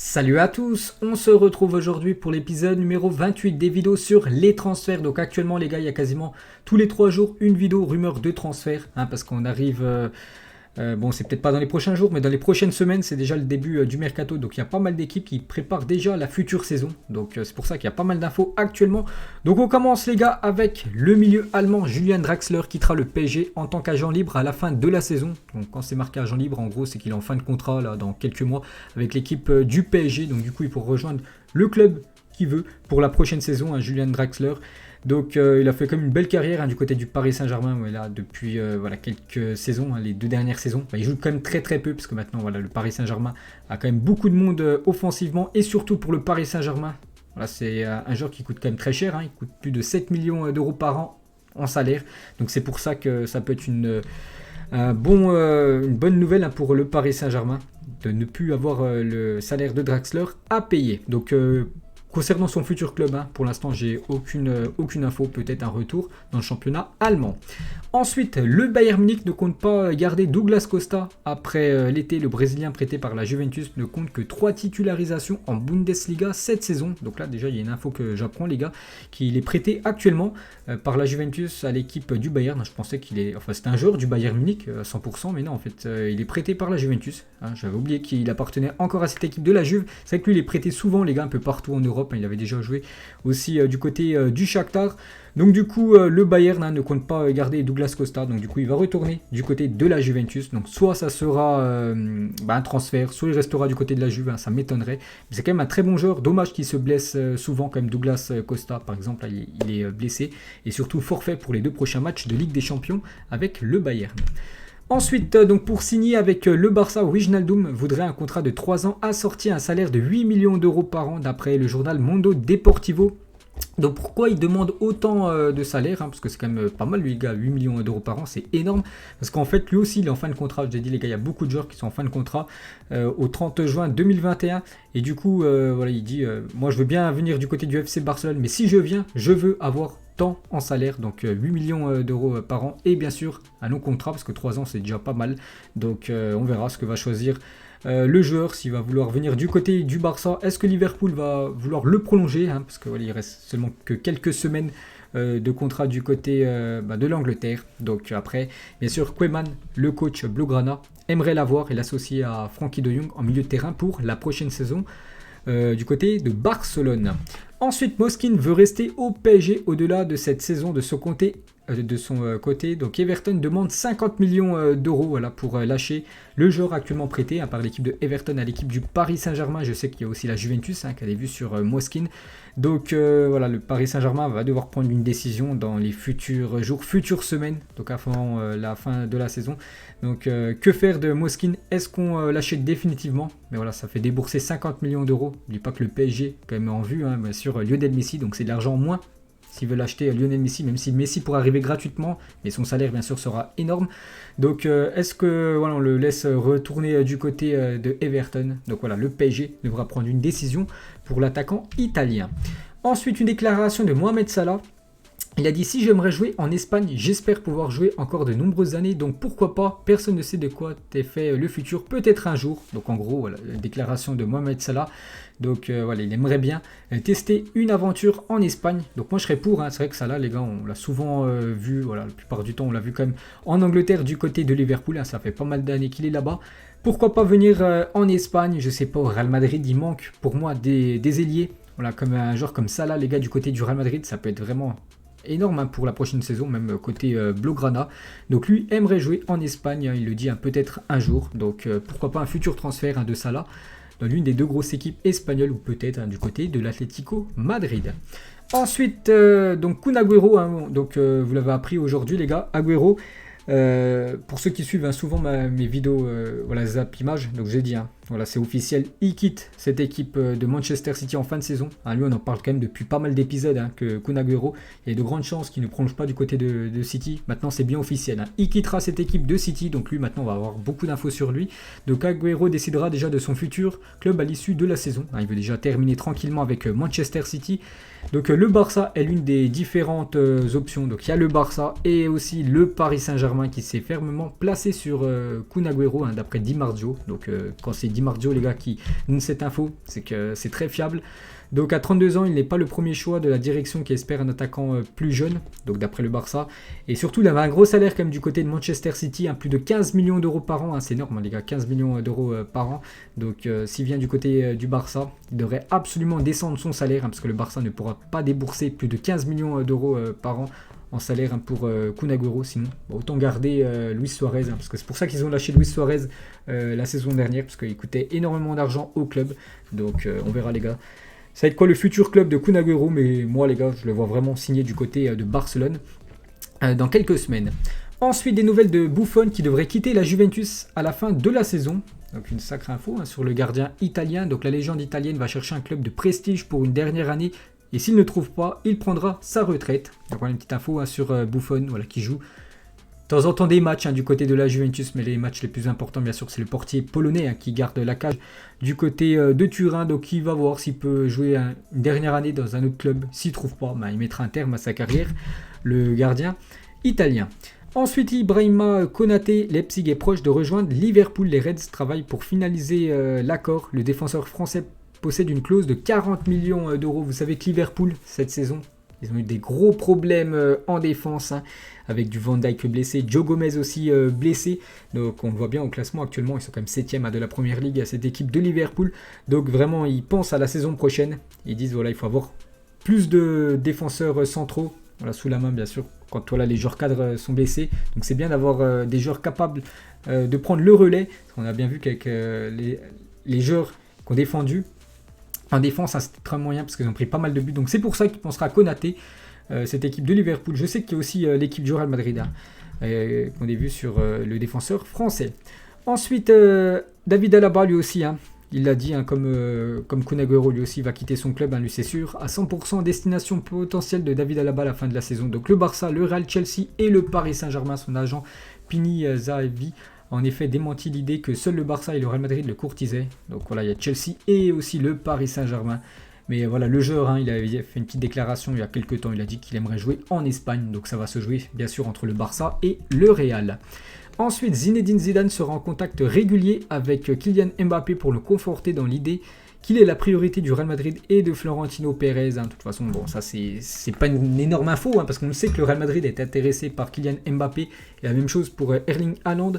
Salut à tous, on se retrouve aujourd'hui pour l'épisode numéro 28 des vidéos sur les transferts. Donc actuellement les gars, il y a quasiment tous les 3 jours une vidéo rumeur de transfert, parce qu'on arrive, bon c'est peut-être pas dans les prochains jours, mais dans les prochaines semaines, c'est déjà le début du mercato. Donc il y a pas mal d'équipes qui préparent déjà la future saison. Donc c'est pour ça qu'il y a pas mal d'infos actuellement. Donc on commence les gars avec le milieu allemand Julian Draxler qui quittera le PSG en tant qu'agent libre à la fin de la saison. Donc quand c'est marqué agent libre, en gros c'est qu'il est en fin de contrat là dans quelques mois avec l'équipe du PSG. Donc du coup il faut rejoindre le club qu'il veut pour la prochaine saison, Julian Draxler. Donc il a fait comme une belle carrière du côté du Paris Saint-Germain, là, depuis quelques saisons, les 2 dernières saisons. Il joue quand même très très peu parce que maintenant le Paris Saint-Germain a quand même beaucoup de monde offensivement et surtout pour le Paris Saint-Germain. Voilà, c'est un joueur qui coûte quand même très cher, il coûte plus de 7 millions d'euros par an en salaire. Donc c'est pour ça que ça peut être une bonne nouvelle pour le Paris Saint-Germain de ne plus avoir le salaire de Draxler à payer. Donc concernant son futur club, pour l'instant j'ai aucune info, peut-être un retour dans le championnat allemand. Ensuite, le Bayern Munich ne compte pas garder Douglas Costa après l'été. Le Brésilien prêté par la Juventus ne compte que 3 titularisations en Bundesliga cette saison. Donc là déjà il y a une info que j'apprends les gars, qu'il est prêté actuellement par la Juventus à l'équipe du Bayern. Je pensais c'était un joueur du Bayern Munich à 100%, mais non en fait il est prêté par la Juventus. J'avais oublié qu'il appartenait encore à cette équipe de la Juve. C'est vrai que lui il est prêté souvent les gars un peu partout en Europe. Il avait déjà joué aussi du côté du Shakhtar. Donc du coup le Bayern ne compte pas garder Douglas Costa. Donc du coup il va retourner du côté de la Juventus. Donc soit ça sera un transfert, soit il restera du côté de la Juve, ça m'étonnerait. Mais c'est quand même un très bon joueur. Dommage qu'il se blesse souvent comme Douglas Costa par exemple. Il est blessé et surtout forfait pour les 2 prochains matchs de Ligue des Champions avec le Bayern. Ensuite, donc pour signer avec le Barça, Wijnaldum voudrait un contrat de 3 ans assorti à un salaire de 8 millions d'euros par an d'après le journal Mundo Deportivo. Donc pourquoi il demande autant de salaire, parce que c'est quand même pas mal lui les gars, 8 millions d'euros par an, c'est énorme, parce qu'en fait lui aussi il est en fin de contrat. Je vous ai dit les gars, il y a beaucoup de joueurs qui sont en fin de contrat au 30 juin 2021, et du coup il dit moi je veux bien venir du côté du FC Barcelone, mais si je viens, je veux avoir tant en salaire, donc 8 millions d'euros par an, et bien sûr un long contrat, parce que 3 ans c'est déjà pas mal. Donc on verra ce que va choisir le joueur, s'il va vouloir venir du côté du Barça. Est-ce que Liverpool va vouloir le prolonger, parce que il reste seulement que quelques semaines de contrat du côté de l'Angleterre. Donc après, bien sûr, Koeman, le coach Blaugrana, aimerait l'avoir et l'associer à Frankie de Jong en milieu de terrain pour la prochaine saison du côté de Barcelone. Ensuite, Moskin veut rester au PSG au-delà de cette saison de son côté. Donc Everton demande 50 millions d'euros pour lâcher le joueur actuellement prêté par l'équipe de Everton à l'équipe du Paris Saint-Germain. Je sais qu'il y a aussi la Juventus qui a des vues sur Moskin. Donc le Paris Saint-Germain va devoir prendre une décision dans les futurs jours, futures semaines, donc avant la fin de la saison. Donc que faire de Moskin? Est-ce qu'on l'achète définitivement? Mais voilà, ça fait débourser 50 millions d'euros. N'oublie pas que le PSG quand même en vue, bien sûr, Lionel Messi, donc c'est de l'argent en moins s'ils veulent acheter Lionel Messi, même si Messi pourra arriver gratuitement, mais son salaire bien sûr sera énorme. Donc est-ce que on le laisse retourner du côté de Everton? Donc voilà, le PSG devra prendre une décision pour l'attaquant italien. Ensuite, une déclaration de Mohamed Salah. Il a dit: si j'aimerais jouer en Espagne, j'espère pouvoir jouer encore de nombreuses années, donc pourquoi pas, personne ne sait de quoi t'es fait le futur, peut-être un jour. Donc en gros, la déclaration de Mohamed Salah. Donc il aimerait bien tester une aventure en Espagne. Donc moi je serais pour, c'est vrai que Salah les gars, on l'a souvent vu, la plupart du temps on l'a vu quand même en Angleterre du côté de Liverpool, ça fait pas mal d'années qu'il est là-bas. Pourquoi pas venir en Espagne? Je sais pas, au Real Madrid il manque pour moi des ailiers. Comme un joueur comme Salah les gars du côté du Real Madrid, ça peut être vraiment énorme pour la prochaine saison, même côté Blaugrana. Donc lui aimerait jouer en Espagne, il le dit peut-être un jour. Donc pourquoi pas un futur transfert de Salah dans l'une des 2 grosses équipes espagnoles, ou peut-être du côté de l'Atlético Madrid. Ensuite, donc Kun Agüero, vous l'avez appris aujourd'hui les gars, Agüero. Pour ceux qui suivent souvent mes vidéos, Zap Image, donc j'ai dit, c'est officiel, il quitte cette équipe de Manchester City en fin de saison. Lui on en parle quand même depuis pas mal d'épisodes, que Kun Agüero, il y a de grandes chances qu'il ne prolonge pas du côté de City. Maintenant c'est bien officiel, il quittera cette équipe de City, donc lui maintenant on va avoir beaucoup d'infos sur lui. Donc Agüero décidera déjà de son futur club à l'issue de la saison. Il veut déjà terminer tranquillement avec Manchester City. Donc le Barça est l'une des différentes options. Donc il y a le Barça et aussi le Paris Saint-Germain qui s'est fermement placé sur Kun Agüero, d'après Di Marzio. Donc quand c'est Di Marzio, les gars, qui donne cette info. C'est que c'est très fiable. Donc à 32 ans, il n'est pas le premier choix de la direction qui espère un attaquant plus jeune, donc d'après le Barça. Et surtout, il avait un gros salaire quand même du côté de Manchester City, plus de 15 millions d'euros par an, c'est énorme les gars, 15 millions d'euros par an. Donc s'il vient du côté du Barça, il devrait absolument descendre son salaire, parce que le Barça ne pourra pas débourser plus de 15 millions d'euros par an en salaire pour Kun Agüero. Sinon, autant garder Luis Suarez, parce que c'est pour ça qu'ils ont lâché Luis Suarez la saison dernière, parce qu'il coûtait énormément d'argent au club. Donc on verra les gars. Ça va être quoi le futur club de Kun Agüero, mais moi les gars, je le vois vraiment signer du côté de Barcelone dans quelques semaines. Ensuite, des nouvelles de Buffon qui devrait quitter la Juventus à la fin de la saison. Donc une sacrée info sur le gardien italien. Donc la légende italienne va chercher un club de prestige pour une dernière année. Et s'il ne trouve pas, il prendra sa retraite. Donc voilà une petite info sur Buffon, voilà, qui joue de temps en temps des matchs du côté de la Juventus, mais les matchs les plus importants, bien sûr, c'est le portier polonais qui garde la cage du côté de Turin. Donc il va voir s'il peut jouer une dernière année dans un autre club. S'il ne trouve pas, il mettra un terme à sa carrière, le gardien italien. Ensuite, Ibrahima Konaté, Leipzig est proche de rejoindre Liverpool. Les Reds travaillent pour finaliser l'accord. Le défenseur français possède une clause de 40 millions d'euros. Vous savez que Liverpool, cette saison, ils ont eu des gros problèmes en défense, avec du Van Dijk blessé, Joe Gomez aussi blessé. Donc on le voit bien au classement actuellement, ils sont quand même 7e de la Première Ligue à cette équipe de Liverpool. Donc vraiment, ils pensent à la saison prochaine. Ils disent, voilà, il faut avoir plus de défenseurs centraux, voilà, sous la main bien sûr, quand voilà, les joueurs cadres sont blessés. Donc c'est bien d'avoir des joueurs capables de prendre le relais. On a bien vu qu'avec les joueurs qui ont défendu, en défense, c'était très moyen parce qu'ils ont pris pas mal de buts. Donc c'est pour ça qu'il pensera à Konaté, cette équipe de Liverpool. Je sais qu'il y a aussi l'équipe du Real Madrid qu'on a vu sur le défenseur français. Ensuite, David Alaba lui aussi, il l'a dit, comme Kun Agüero lui aussi va quitter son club, lui c'est sûr. À 100% destination potentielle de David Alaba à la fin de la saison. Donc le Barça, le Real, Chelsea et le Paris Saint-Germain, son agent Pini Zahavi, en effet démenti l'idée que seul le Barça et le Real Madrid le courtisaient. Donc voilà, il y a Chelsea et aussi le Paris Saint-Germain. Mais voilà, le joueur, il avait fait une petite déclaration il y a quelques temps. Il a dit qu'il aimerait jouer en Espagne. Donc ça va se jouer bien sûr entre le Barça et le Real. Ensuite, Zinedine Zidane sera en contact régulier avec Kylian Mbappé pour le conforter dans l'idée qu'il est la priorité du Real Madrid et de Florentino Pérez. De toute façon, bon, ça c'est pas une énorme info, parce qu'on sait que le Real Madrid est intéressé par Kylian Mbappé. Et la même chose pour Erling Haaland.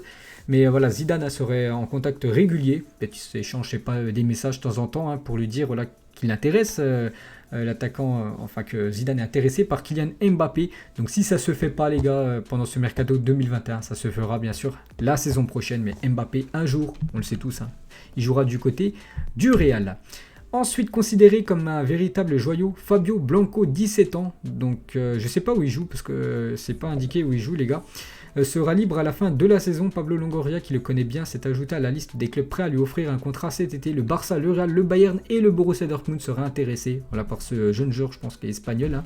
Mais voilà, Zidane serait en contact régulier. Peut-être qu'il s'échange des messages de temps en temps pour lui dire voilà, qu'il intéresse l'attaquant, que Zidane est intéressé par Kylian Mbappé. Donc si ça se fait pas les gars pendant ce mercato 2021, ça se fera bien sûr la saison prochaine. Mais Mbappé un jour, on le sait tous, il jouera du côté du Real. Ensuite, considéré comme un véritable joyau, Fabio Blanco, 17 ans. Donc je sais pas où il joue parce que c'est pas indiqué où il joue les gars. Sera libre à la fin de la saison. Pablo Longoria, qui le connaît bien, s'est ajouté à la liste des clubs prêts à lui offrir un contrat cet été. Le Barça, le Real, le Bayern et le Borussia Dortmund seraient intéressés par ce jeune joueur, je pense qu'il est espagnol,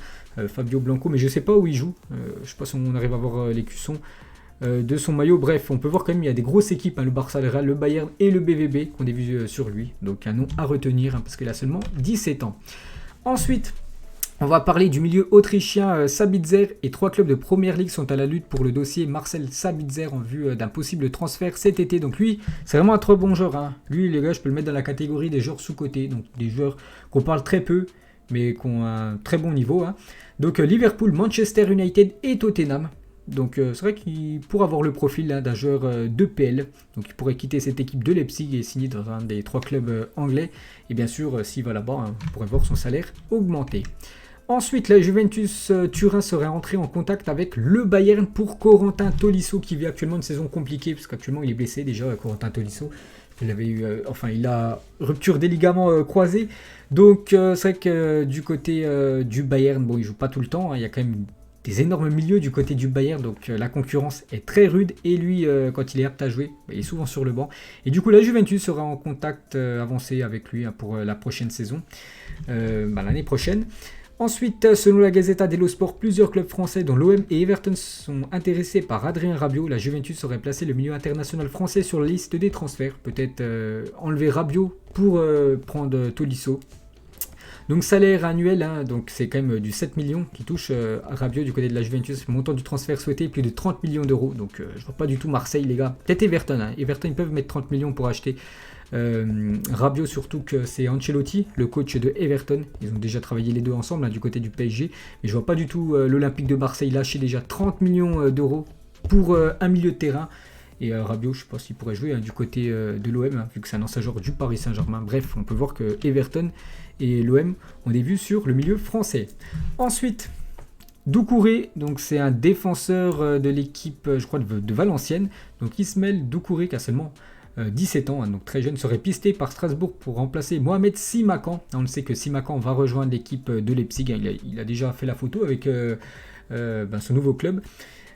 Fabio Blanco, mais je ne sais pas où il joue. Je ne sais pas si on arrive à voir l'écusson de son maillot. Bref, on peut voir quand même il y a des grosses équipes, le Barça, le Real, le Bayern et le BVB qu'on a vu sur lui. Donc un nom à retenir parce qu'il a seulement 17 ans. Ensuite, on va parler du milieu autrichien Sabitzer, et 3 clubs de Première Ligue sont à la lutte pour le dossier Marcel Sabitzer en vue d'un possible transfert cet été. Donc lui, c'est vraiment un très bon joueur. Lui, les gars, je peux le mettre dans la catégorie des joueurs sous-cotés, donc des joueurs qu'on parle très peu, mais qui ont un très bon niveau. Donc Liverpool, Manchester United et Tottenham. Donc c'est vrai qu'il pourrait avoir le profil d'un joueur de PL. Donc il pourrait quitter cette équipe de Leipzig et signer dans un des 3 clubs anglais. Et bien sûr, s'il va là-bas, on pourrait voir son salaire augmenter. Ensuite, la Juventus Turin serait entrée en contact avec le Bayern pour Corentin Tolisso, qui vit actuellement une saison compliquée, parce qu'actuellement il est blessé déjà, Corentin Tolisso. Il avait eu, il a rupture des ligaments croisés. Donc c'est vrai que du côté du Bayern, bon, il joue pas tout le temps, il y a quand même des énormes milieux du côté du Bayern, donc la concurrence est très rude, et lui, quand il est apte à jouer, il est souvent sur le banc. Et du coup, la Juventus sera en contact avancé avec lui pour la prochaine saison, l'année prochaine. Ensuite, selon la Gazzetta dello Sport, plusieurs clubs français dont l'OM et Everton sont intéressés par Adrien Rabiot. La Juventus aurait placé le milieu international français sur la liste des transferts. Peut-être enlever Rabiot pour prendre Tolisso. Donc salaire annuel, donc c'est quand même du 7 millions qui touche Rabiot du côté de la Juventus. Le montant du transfert souhaité est plus de 30 millions d'euros. Donc je vois pas du tout Marseille les gars. Peut-être Everton. Everton ils peuvent mettre 30 millions pour acheter Rabiot surtout que c'est Ancelotti, le coach de Everton. Ils ont déjà travaillé les deux ensemble du côté du PSG. Mais je vois pas du tout l'Olympique de Marseille lâcher déjà 30 millions d'euros pour un milieu de terrain. Et Rabiot, je ne sais pas s'il pourrait jouer du côté de l'OM, vu que c'est un ancien joueur du Paris Saint-Germain. Bref, on peut voir que Everton et l'OM ont des vues sur le milieu français. Ensuite, Doucouré, donc c'est un défenseur de l'équipe, je crois, de Valenciennes. Donc Ismaël Doucouré, qui a seulement 17 ans, donc très jeune, serait pisté par Strasbourg pour remplacer Mohamed Simakan. On le sait que Simakan va rejoindre l'équipe de Leipzig. Il a déjà fait la photo avec son nouveau club.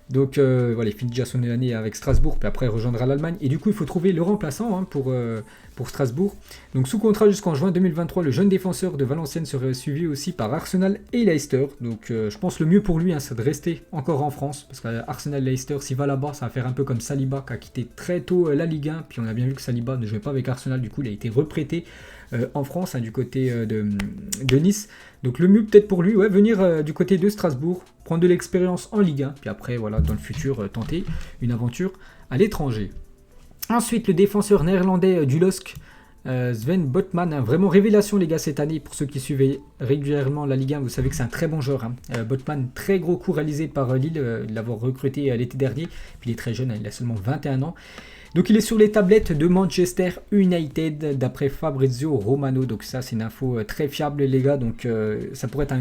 Donc voilà, il finit déjà son année avec Strasbourg, puis après il rejoindra l'Allemagne. Et du coup, il faut trouver le remplaçant pour Strasbourg. Donc sous contrat jusqu'en juin 2023, le jeune défenseur de Valenciennes serait suivi aussi par Arsenal et Leicester. Donc je pense le mieux pour lui, c'est de rester encore en France. Parce qu'Arsenal et Leicester, s'il va là-bas, ça va faire un peu comme Saliba qui a quitté très tôt la Ligue 1. Puis on a bien vu que Saliba ne jouait pas avec Arsenal, du coup il a été reprêté en France, du côté de Nice. Donc le mieux peut-être pour lui, venir du côté de Strasbourg, prendre de l'expérience en Ligue 1, puis après, voilà, dans le futur, tenter une aventure à l'étranger. Ensuite, le défenseur néerlandais du LOSC, Sven Botman, vraiment révélation les gars cette année. Pour ceux qui suivent régulièrement la Ligue 1, vous savez que c'est un très bon joueur. Botman, très gros coup réalisé par Lille, de l'avoir recruté l'été dernier. Puis il est très jeune, il a seulement 21 ans. Donc il est sur les tablettes de Manchester United d'après Fabrizio Romano. Donc ça c'est une info très fiable les gars. Donc ça pourrait être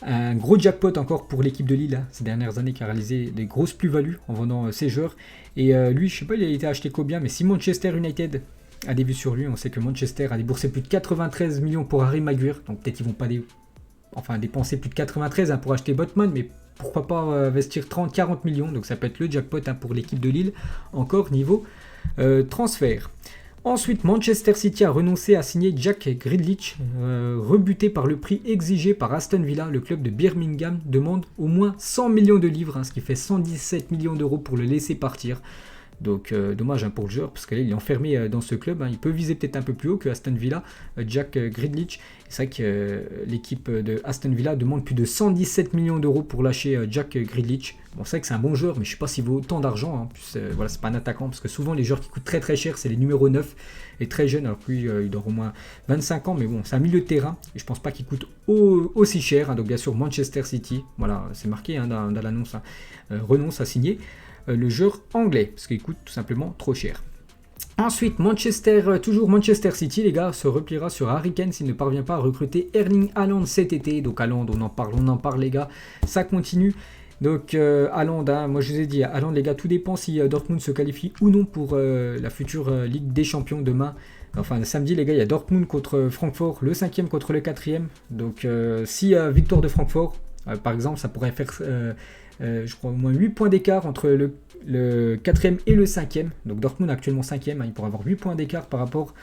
un gros jackpot encore pour l'équipe de Lille ces dernières années qui a réalisé des grosses plus-values en vendant ses joueurs. Et lui je sais pas il a été acheté combien, mais si Manchester United a des vues sur lui, on sait que Manchester a déboursé plus de 93 millions pour Harry Maguire. Donc peut-être qu'ils vont pas dépenser plus de 93 pour acheter Botman, mais pourquoi pas investir 30-40 millions, donc ça peut être le jackpot pour l'équipe de Lille, encore niveau transfert. Ensuite, Manchester City a renoncé à signer Jack Grealish, rebuté par le prix exigé par Aston Villa. Le club de Birmingham demande au moins 100 millions de livres, ce qui fait 117 millions d'euros pour le laisser partir. Donc dommage pour le joueur, parce qu'il est enfermé dans ce club. Il peut viser peut-être un peu plus haut que Aston Villa, Jack Grealish. C'est vrai que l'équipe de Aston Villa demande plus de 117 millions d'euros pour lâcher Jack Grealish. Bon, c'est vrai que c'est un bon joueur, mais je ne sais pas s'il vaut autant d'argent. En plus, voilà, c'est pas un attaquant, parce que souvent les joueurs qui coûtent très très cher, c'est les numéros 9 et très jeunes. Alors que lui, il doit au moins 25 ans, mais bon, c'est un milieu de terrain. Et je pense pas qu'il coûte aussi cher. Donc bien sûr, Manchester City, voilà, c'est marqué dans l'annonce, renonce à signer le joueur anglais, parce qu'il coûte tout simplement trop cher. Ensuite, toujours Manchester City, les gars, se repliera sur Harry Kane s'il ne parvient pas à recruter Erling Haaland cet été. Donc Haaland, on en parle les gars, ça continue. Donc Haaland, moi je vous ai dit, Haaland les gars, tout dépend si Dortmund se qualifie ou non pour la future Ligue des Champions demain. Enfin samedi les gars, il y a Dortmund contre Francfort, le 5e contre le 4e. Donc si victoire de Francfort, par exemple, ça pourrait faire... je crois au moins 8 points d'écart entre le 4e et le 5e. Donc Dortmund actuellement 5e, il pourrait avoir 8 points d'écart par rapport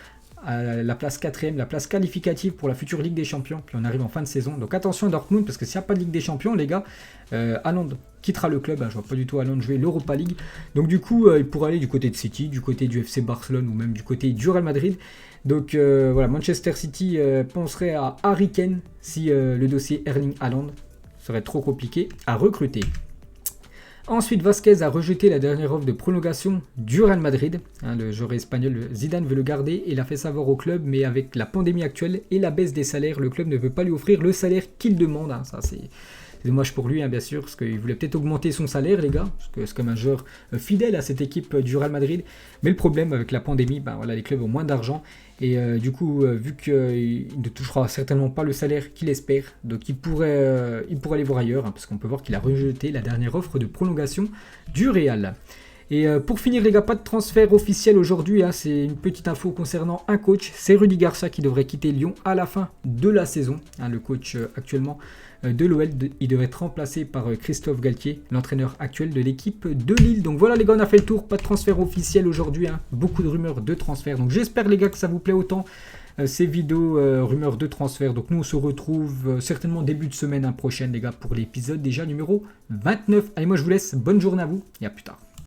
à la place 4e, la place qualificative pour la future Ligue des Champions. Puis on arrive en fin de saison. Donc attention à Dortmund, parce que s'il n'y a pas de Ligue des Champions, les gars, Haaland quittera le club. Je vois pas du tout Haaland jouer l'Europa League. Donc du coup, il pourrait aller du côté de City, du côté du FC Barcelone ou même du côté du Real Madrid. Donc voilà, Manchester City penserait à Harry Kane si le dossier Erling Haaland serait trop compliqué à recruter. Ensuite, Vasquez a rejeté la dernière offre de prolongation du Real Madrid. Le joueur espagnol Zidane veut le garder et l'a fait savoir au club, mais avec la pandémie actuelle et la baisse des salaires, le club ne veut pas lui offrir le salaire qu'il demande. Ça, c'est dommage pour lui, bien sûr, parce qu'il voulait peut-être augmenter son salaire, les gars, parce que c'est comme un joueur fidèle à cette équipe du Real Madrid. Mais le problème avec la pandémie, voilà, les clubs ont moins d'argent. Et du coup, vu qu'il ne touchera certainement pas le salaire qu'il espère, donc il pourrait aller voir ailleurs, parce qu'on peut voir qu'il a rejeté la dernière offre de prolongation du Real. Et pour finir les gars, pas de transfert officiel aujourd'hui, c'est une petite info concernant un coach, c'est Rudy Garcia qui devrait quitter Lyon à la fin de la saison. Le coach actuellement de l'OL, il devrait être remplacé par Christophe Galtier, l'entraîneur actuel de l'équipe de Lille. Donc voilà les gars, on a fait le tour, pas de transfert officiel aujourd'hui, beaucoup de rumeurs de transfert. Donc j'espère les gars que ça vous plaît autant ces vidéos rumeurs de transfert. Donc nous on se retrouve certainement début de semaine prochaine les gars pour l'épisode déjà numéro 29. Allez, moi je vous laisse, bonne journée à vous et à plus tard.